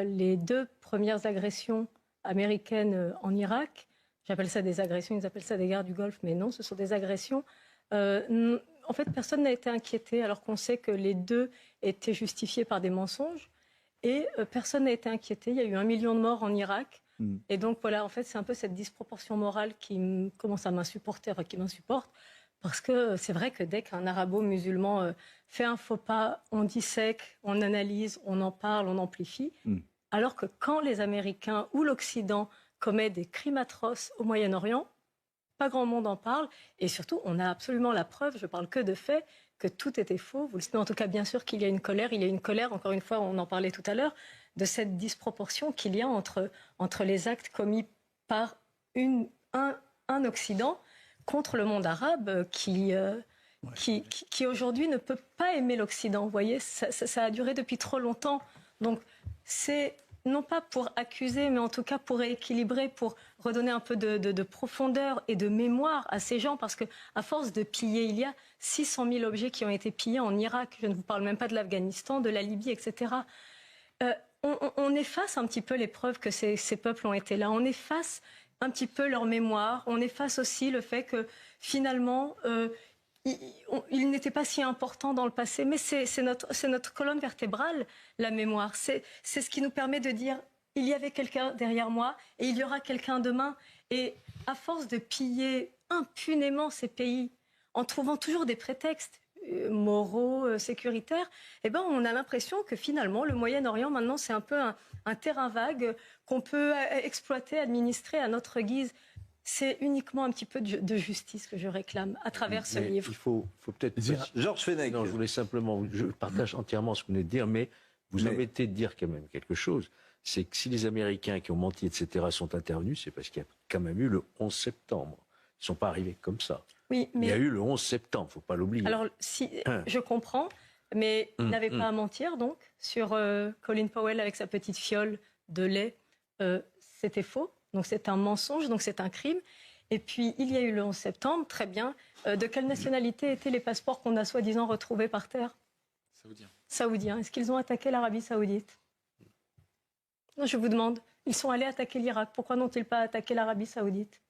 Les 2 premières agressions américaines en Irak, j'appelle ça des agressions, ils appellent ça des guerres du Golfe, mais non, ce sont des agressions. En fait, personne n'a été inquiété, alors qu'on sait que les 2 étaient justifiés par des mensonges. Et personne n'a été inquiété. Il y a eu 1 million de morts en Irak. Et donc voilà, en fait, c'est un peu cette disproportion morale qui commence à m'insupporter, enfin qui m'insupporte. Parce que c'est vrai que dès qu'un arabo-musulman fait un faux pas, on dissèque, on analyse, on en parle, on amplifie. Alors que quand les Américains ou l'Occident commettent des crimes atroces au Moyen-Orient, pas grand monde en parle. Et surtout, on a absolument la preuve, je parle que de faits, que tout était faux. Vous le savez, en tout cas, bien sûr qu'il y a une colère. Il y a une colère, encore une fois, on en parlait tout à l'heure, de cette disproportion qu'il y a entre les actes commis par un Occident contre le monde arabe qui aujourd'hui ne peut pas aimer l'Occident. Vous voyez, ça a duré depuis trop longtemps. Donc, c'est non pas pour accuser, mais en tout cas pour rééquilibrer, pour redonner un peu de profondeur et de mémoire à ces gens, parce qu'à force de piller, il y a 600 000 objets qui ont été pillés en Irak, je ne vous parle même pas de l'Afghanistan, de la Libye, etc. On efface un petit peu les preuves que ces peuples ont été là, on efface un petit peu leur mémoire, on efface aussi le fait que finalement il n'était pas si important dans le passé, mais c'est notre colonne vertébrale, la mémoire. C'est ce qui nous permet de dire, il y avait quelqu'un derrière moi et il y aura quelqu'un demain. Et à force de piller impunément ces pays, en trouvant toujours des prétextes moraux, sécuritaires, eh ben, on a l'impression que finalement, le Moyen-Orient, maintenant, c'est un peu un terrain vague qu'on peut exploiter, administrer à notre guise. C'est uniquement un petit peu de justice que je réclame à travers ce livre. Il faut peut-être dire... Georges Fenech. Non, je voulais simplement... Je partage entièrement ce que vous venez de dire, mais vous omettez de dire quand même quelque chose. C'est que si les Américains qui ont menti, etc., sont intervenus, c'est parce qu'il y a quand même eu le 11 septembre. Ils ne sont pas arrivés comme ça. Oui, mais... Il y a eu le 11 septembre, il ne faut pas l'oublier. Alors, je comprends, mais il n'avait pas à mentir, donc, sur Colin Powell avec sa petite fiole de lait. C'était faux. Donc c'est un mensonge, donc c'est un crime. Et puis il y a eu le 11 septembre, très bien. De quelle nationalité étaient les passeports qu'on a soi-disant retrouvés par terre? Saoudiens. Saoudiens. Est-ce qu'ils ont attaqué l'Arabie Saoudite? Non, je vous demande. Ils sont allés attaquer l'Irak. Pourquoi n'ont-ils pas attaqué l'Arabie Saoudite?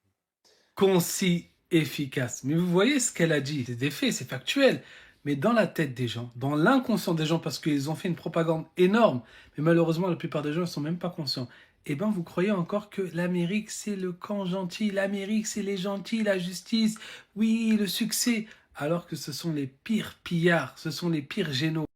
Concis, efficace. Mais vous voyez ce qu'elle a dit, c'est des faits, c'est factuel. Mais dans la tête des gens, dans l'inconscient des gens, parce qu'ils ont fait une propagande énorme, mais malheureusement la plupart des gens ne sont même pas conscients. Eh bien, vous croyez encore que l'Amérique, c'est le camp gentil, l'Amérique, c'est les gentils, la justice, oui, le succès, alors que ce sont les pires pillards, ce sont les pires génaux.